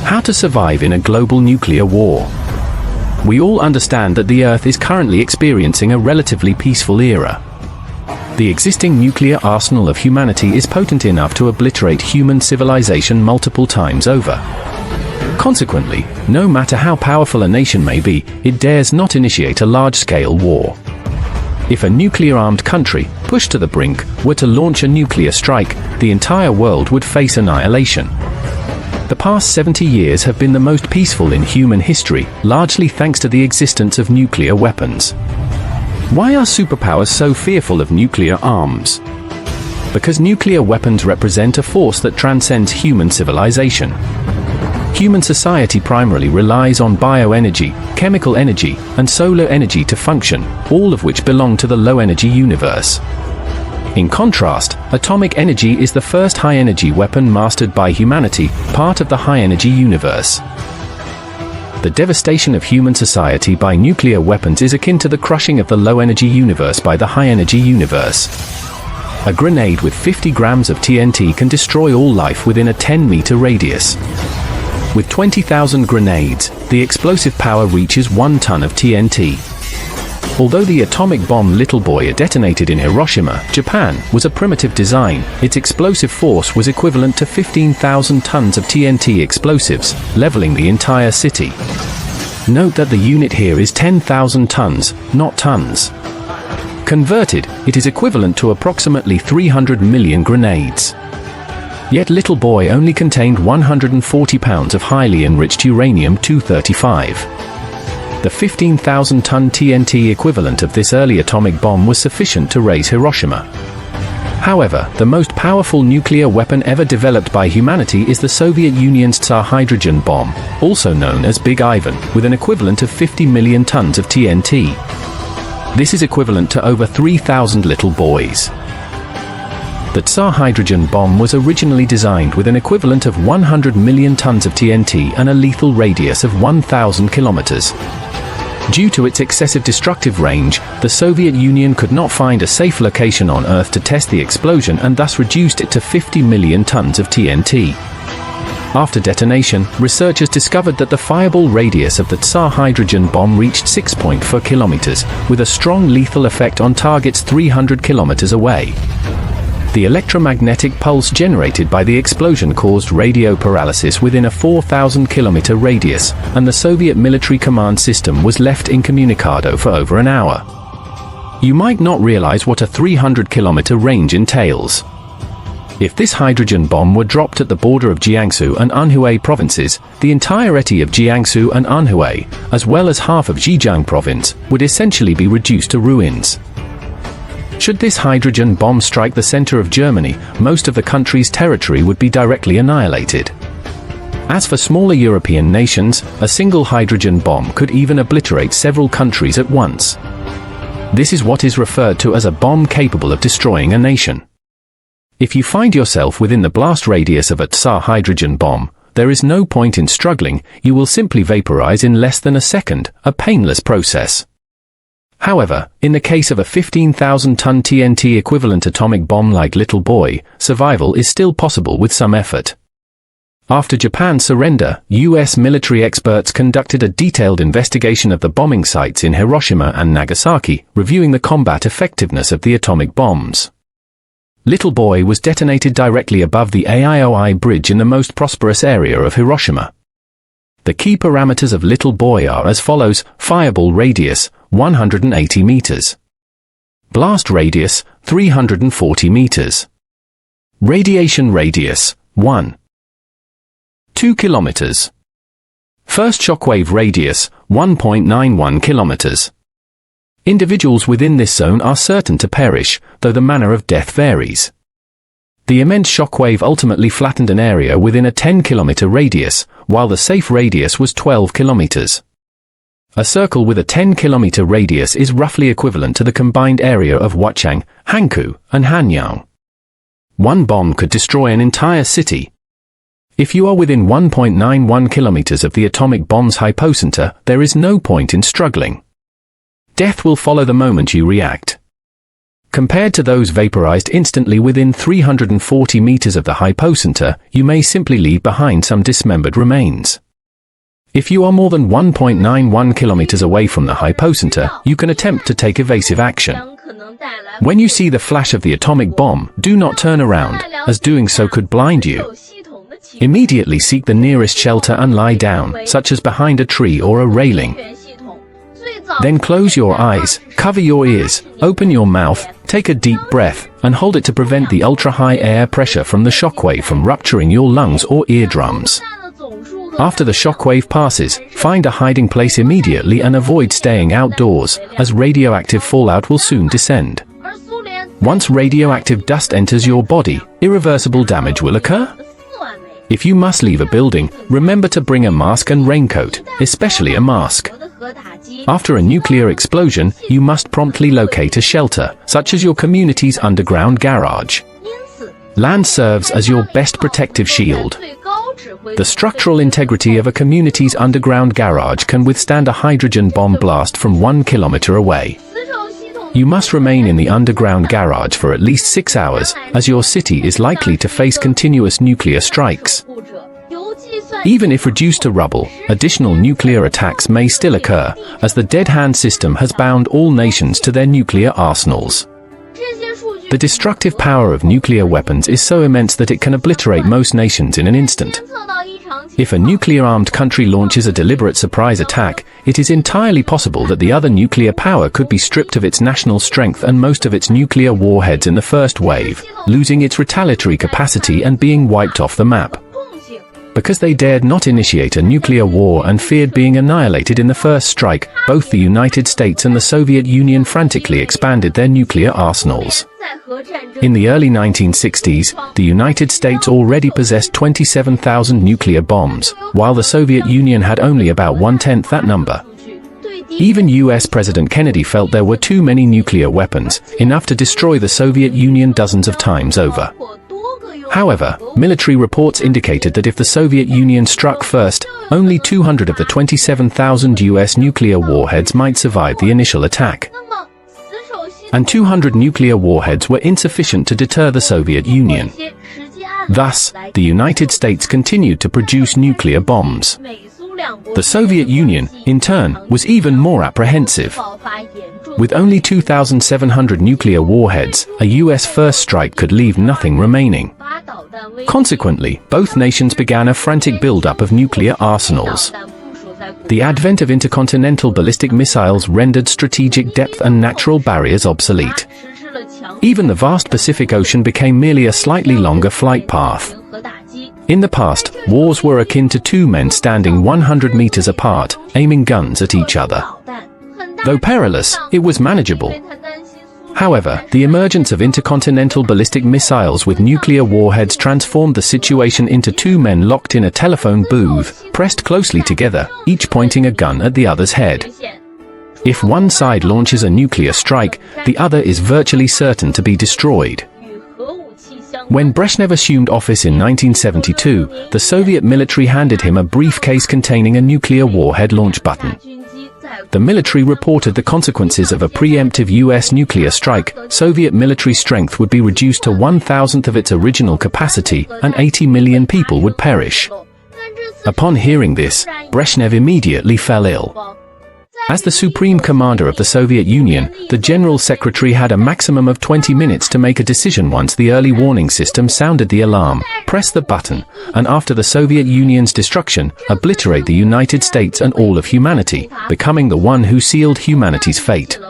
How to survive in a global nuclear war. We all understand that the Earth is currently experiencing a relatively peaceful era. The existing nuclear arsenal of humanity is potent enough to obliterate human civilization multiple times over. Consequently, no matter how powerful a nation may be, it dares not initiate a large-scale war. If a nuclear-armed country, pushed to the brink, were to launch a nuclear strike, the entire world would face annihilation. The past 70 years have been the most peaceful in human history, largely thanks to the existence of nuclear weapons. Why are superpowers so fearful of nuclear arms? Because nuclear weapons represent a force that transcends human civilization. Human society primarily relies on bioenergy, chemical energy, and solar energy to function, all of which belong to the low-energy universe. In contrast, atomic energy is the first high-energy weapon mastered by humanity, part of the high-energy universe. The devastation of human society by nuclear weapons is akin to the crushing of the low-energy universe by the high-energy universe. A grenade with 50 grams of TNT can destroy all life within a 10-meter radius. With 20,000 grenades, the explosive power reaches 1 ton of TNT. Although the atomic bomb Little Boy detonated in Hiroshima, Japan, was a primitive design, its explosive force was equivalent to 15,000 tons of TNT explosives, leveling the entire city. Note that the unit here is 10,000 tons, not tons. Converted, it is equivalent to approximately 300 million grenades. Yet Little Boy only contained 140 pounds of highly enriched uranium-235. The 15,000-ton TNT equivalent of this early atomic bomb was sufficient to raise Hiroshima. However, the most powerful nuclear weapon ever developed by humanity is the Soviet Union's Tsar hydrogen bomb, also known as Big Ivan, with an equivalent of 50 million tons of TNT. This is equivalent to over 3,000 Little Boys. The Tsar hydrogen bomb was originally designed with an equivalent of 100 million tons of TNT and a lethal radius of 1,000 kilometers. Due to its excessive destructive range, the Soviet Union could not find a safe location on Earth to test the explosion and thus reduced it to 50 million tons of TNT. After detonation, researchers discovered that the fireball radius of the Tsar hydrogen bomb reached 6.4 kilometers, with a strong lethal effect on targets 300 kilometers away. The electromagnetic pulse generated by the explosion caused radio paralysis within a 4,000-kilometer radius, and the Soviet military command system was left incommunicado for over an hour. You might not realize what a 300-kilometer range entails. If this hydrogen bomb were dropped at the border of Jiangsu and Anhui provinces, the entirety of Jiangsu and Anhui, as well as half of Zhejiang province, would essentially be reduced to ruins. Should this hydrogen bomb strike the center of Germany, most of the country's territory would be directly annihilated. As for smaller European nations, a single hydrogen bomb could even obliterate several countries at once. This is what is referred to as a bomb capable of destroying a nation. If you find yourself within the blast radius of a Tsar hydrogen bomb, there is no point in struggling, you will simply vaporize in less than a second, a painless process. However, in the case of a 15,000-ton TNT equivalent atomic bomb like Little Boy, survival is still possible with some effort. After Japan's surrender, US military experts conducted a detailed investigation of the bombing sites in Hiroshima and Nagasaki, reviewing the combat effectiveness of the atomic bombs. Little Boy was detonated directly above the Aioi Bridge in the most prosperous area of Hiroshima. The key parameters of Little Boy are as follows: fireball radius, 180 meters. Blast radius, 340 meters. Radiation radius, 1.2 kilometers. First shockwave radius, 1.91 kilometers. Individuals within this zone are certain to perish, though the manner of death varies. The immense shockwave ultimately flattened an area within a 10-kilometer radius, while the safe radius was 12 kilometers. A circle with a 10-kilometer radius is roughly equivalent to the combined area of Huachang, Hankou, and Hanyang. One bomb could destroy an entire city. If you are within 1.91 kilometers of the atomic bomb's hypocenter, there is no point in struggling. Death will follow the moment you react. Compared to those vaporized instantly within 340 meters of the hypocenter, you may simply leave behind some dismembered remains. If you are more than 1.91 kilometers away from the hypocenter, you can attempt to take evasive action. When you see the flash of the atomic bomb, do not turn around, as doing so could blind you. Immediately seek the nearest shelter and lie down, such as behind a tree or a railing. Then close your eyes, cover your ears, open your mouth, take a deep breath, and hold it to prevent the ultra-high air pressure from the shockwave from rupturing your lungs or eardrums. After the shockwave passes, find a hiding place immediately and avoid staying outdoors, as radioactive fallout will soon descend. Once radioactive dust enters your body, irreversible damage will occur. If you must leave a building, remember to bring a mask and raincoat, especially a mask. After a nuclear explosion, you must promptly locate a shelter, such as your community's underground garage. Land serves as your best protective shield. The structural integrity of a community's underground garage can withstand a hydrogen bomb blast from 1 kilometer away. You must remain in the underground garage for at least 6 hours, as your city is likely to face continuous nuclear strikes. Even if reduced to rubble, additional nuclear attacks may still occur, as the dead hand system has bound all nations to their nuclear arsenals. The destructive power of nuclear weapons is so immense that it can obliterate most nations in an instant. If a nuclear-armed country launches a deliberate surprise attack, it is entirely possible that the other nuclear power could be stripped of its national strength and most of its nuclear warheads in the first wave, losing its retaliatory capacity and being wiped off the map. Because they dared not initiate a nuclear war and feared being annihilated in the first strike, both the United States and the Soviet Union frantically expanded their nuclear arsenals. In the early 1960s, the United States already possessed 27,000 nuclear bombs, while the Soviet Union had only about 1/10 that number. Even US President Kennedy felt there were too many nuclear weapons, enough to destroy the Soviet Union dozens of times over. However, military reports indicated that if the Soviet Union struck first, only 200 of the 27,000 US nuclear warheads might survive the initial attack. And 200 nuclear warheads were insufficient to deter the Soviet Union. Thus, the United States continued to produce nuclear bombs. The Soviet Union, in turn, was even more apprehensive. With only 2,700 nuclear warheads, a US first strike could leave nothing remaining. Consequently, both nations began a frantic build-up of nuclear arsenals. The advent of intercontinental ballistic missiles rendered strategic depth and natural barriers obsolete. Even the vast Pacific Ocean became merely a slightly longer flight path. In the past, wars were akin to two men standing 100 meters apart, aiming guns at each other. Though perilous, it was manageable. However, the emergence of intercontinental ballistic missiles with nuclear warheads transformed the situation into two men locked in a telephone booth, pressed closely together, each pointing a gun at the other's head. If one side launches a nuclear strike, the other is virtually certain to be destroyed. When Brezhnev assumed office in 1972, the Soviet military handed him a briefcase containing a nuclear warhead launch button. The military reported the consequences of a preemptive US nuclear strike. Soviet military strength would be reduced to 1,000th of its original capacity, and 80 million people would perish. Upon hearing this, Brezhnev immediately fell ill. As the supreme commander of the Soviet Union, the General Secretary had a maximum of 20 minutes to make a decision. Once the early warning system sounded the alarm, press the button, and after the Soviet Union's destruction, obliterate the United States and all of humanity, becoming the one who sealed humanity's fate.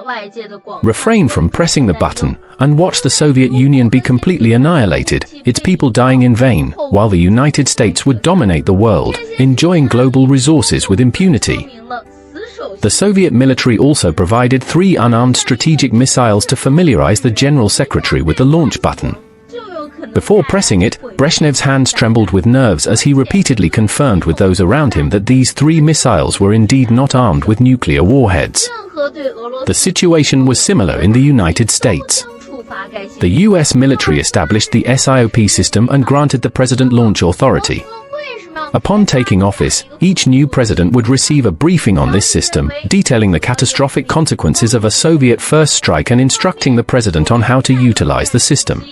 Refrain from pressing the button, and watch the Soviet Union be completely annihilated, its people dying in vain, while the United States would dominate the world, enjoying global resources with impunity. The Soviet military also provided 3 unarmed strategic missiles to familiarize the General Secretary with the launch button. Before pressing it, Brezhnev's hands trembled with nerves as he repeatedly confirmed with those around him that these 3 missiles were indeed not armed with nuclear warheads. The situation was similar in the United States. The US military established the SIOP system and granted the President launch authority. Upon taking office, each new president would receive a briefing on this system, detailing the catastrophic consequences of a Soviet first strike and instructing the president on how to utilize the system.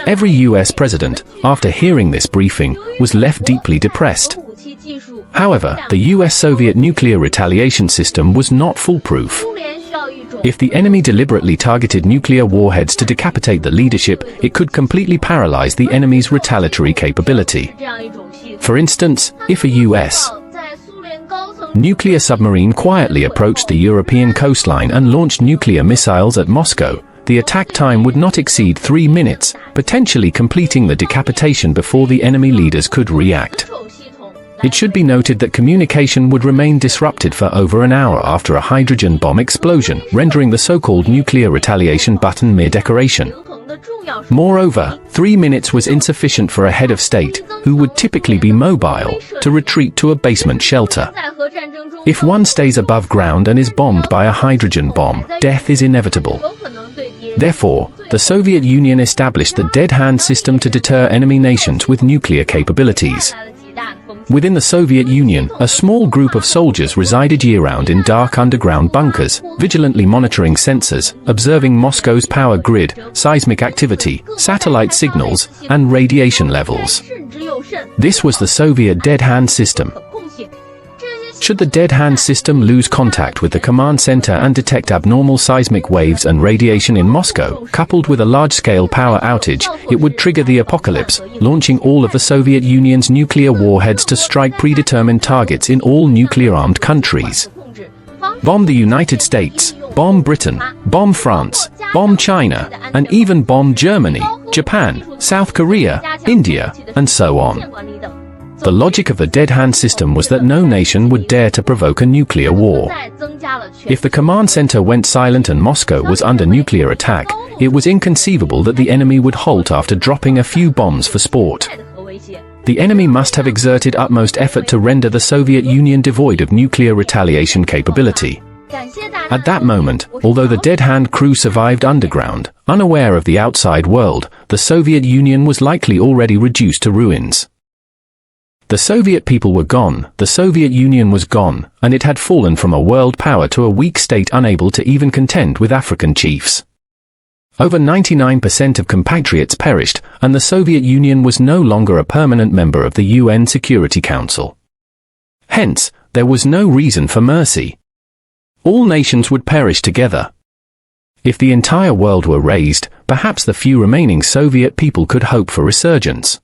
Every US president, after hearing this briefing, was left deeply depressed. However, the US-Soviet nuclear retaliation system was not foolproof. If the enemy deliberately targeted nuclear warheads to decapitate the leadership, it could completely paralyze the enemy's retaliatory capability. For instance, if a US nuclear submarine quietly approached the European coastline and launched nuclear missiles at Moscow, the attack time would not exceed 3 minutes, potentially completing the decapitation before the enemy leaders could react. It should be noted that communication would remain disrupted for over an hour after a hydrogen bomb explosion, rendering the so-called nuclear retaliation button mere decoration. Moreover, 3 minutes was insufficient for a head of state, who would typically be mobile, to retreat to a basement shelter. If one stays above ground and is bombed by a hydrogen bomb, death is inevitable. Therefore, the Soviet Union established the dead hand system to deter enemy nations with nuclear capabilities. Within the Soviet Union, a small group of soldiers resided year-round in dark underground bunkers, vigilantly monitoring sensors, observing Moscow's power grid, seismic activity, satellite signals, and radiation levels. This was the Soviet dead hand system. Should the dead hand system lose contact with the command center and detect abnormal seismic waves and radiation in Moscow, coupled with a large-scale power outage, it would trigger the apocalypse, launching all of the Soviet Union's nuclear warheads to strike predetermined targets in all nuclear-armed countries. Bomb the United States, bomb Britain, bomb France, bomb China, and even bomb Germany, Japan, South Korea, India, and so on. The logic of the dead hand system was that no nation would dare to provoke a nuclear war. If the command center went silent and Moscow was under nuclear attack, it was inconceivable that the enemy would halt after dropping a few bombs for sport. The enemy must have exerted utmost effort to render the Soviet Union devoid of nuclear retaliation capability. At that moment, although the dead hand crew survived underground, unaware of the outside world, the Soviet Union was likely already reduced to ruins. The Soviet people were gone, the Soviet Union was gone, and it had fallen from a world power to a weak state unable to even contend with African chiefs. Over 99% of compatriots perished, and the Soviet Union was no longer a permanent member of the UN Security Council. Hence, there was no reason for mercy. All nations would perish together. If the entire world were razed, perhaps the few remaining Soviet people could hope for resurgence.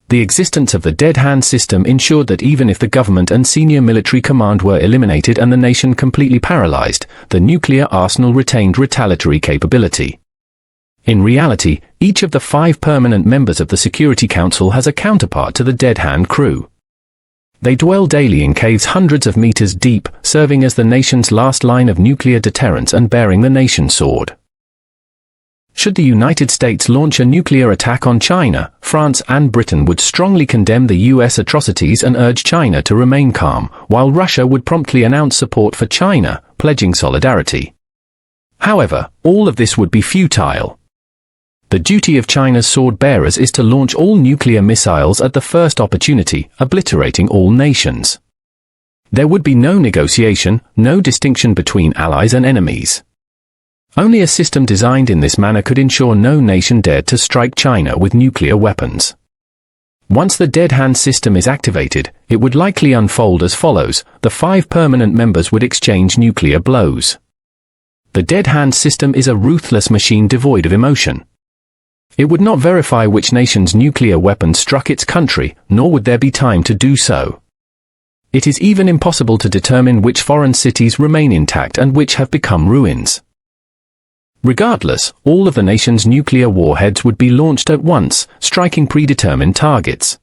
The existence of the dead hand system ensured that even if the government and senior military command were eliminated and the nation completely paralyzed, the nuclear arsenal retained retaliatory capability. In reality, each of the 5 permanent members of the Security Council has a counterpart to the dead hand crew. They dwell daily in caves hundreds of meters deep, serving as the nation's last line of nuclear deterrence and bearing the nation's sword. Should the United States launch a nuclear attack on China, France and Britain would strongly condemn the US atrocities and urge China to remain calm, while Russia would promptly announce support for China, pledging solidarity. However, all of this would be futile. The duty of China's sword-bearers is to launch all nuclear missiles at the first opportunity, obliterating all nations. There would be no negotiation, no distinction between allies and enemies. Only a system designed in this manner could ensure no nation dared to strike China with nuclear weapons. Once the dead hand system is activated, it would likely unfold as follows: the 5 permanent members would exchange nuclear blows. The dead hand system is a ruthless machine devoid of emotion. It would not verify which nation's nuclear weapon struck its country, nor would there be time to do so. It is even impossible to determine which foreign cities remain intact and which have become ruins. Regardless, all of the nation's nuclear warheads would be launched at once, striking predetermined targets.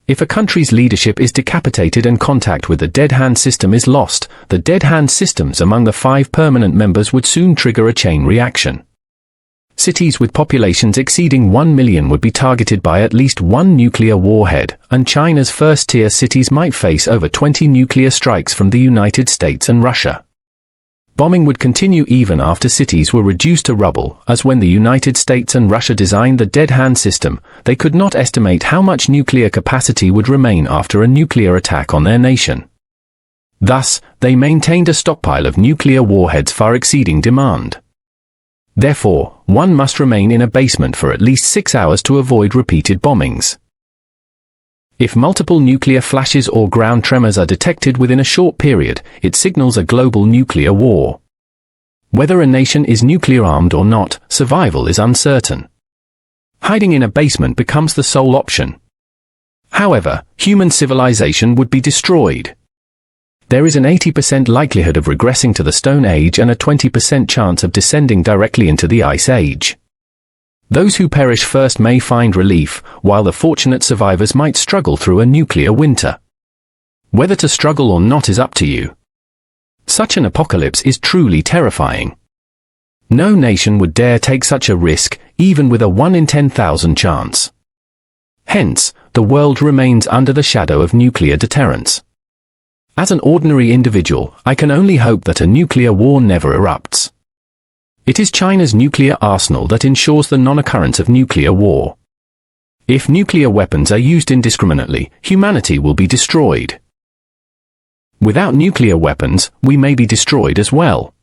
If a country's leadership is decapitated and contact with the dead hand system is lost, the dead hand systems among the 5 permanent members would soon trigger a chain reaction. Cities with populations exceeding 1 million would be targeted by at least 1 nuclear warhead, and China's first-tier cities might face over 20 nuclear strikes from the United States and Russia. Bombing would continue even after cities were reduced to rubble, as when the United States and Russia designed the dead hand system, they could not estimate how much nuclear capacity would remain after a nuclear attack on their nation. Thus, they maintained a stockpile of nuclear warheads far exceeding demand. Therefore, one must remain in a basement for at least 6 hours to avoid repeated bombings. If multiple nuclear flashes or ground tremors are detected within a short period, it signals a global nuclear war. Whether a nation is nuclear-armed or not, survival is uncertain. Hiding in a basement becomes the sole option. However, human civilization would be destroyed. There is an 80% likelihood of regressing to the Stone Age and a 20% chance of descending directly into the Ice Age. Those who perish first may find relief, while the fortunate survivors might struggle through a nuclear winter. Whether to struggle or not is up to you. Such an apocalypse is truly terrifying. No nation would dare take such a risk, even with a 1 in 10,000 chance. Hence, the world remains under the shadow of nuclear deterrence. As an ordinary individual, I can only hope that a nuclear war never erupts. It is China's nuclear arsenal that ensures the non-occurrence of nuclear war. If nuclear weapons are used indiscriminately, humanity will be destroyed. Without nuclear weapons, we may be destroyed as well.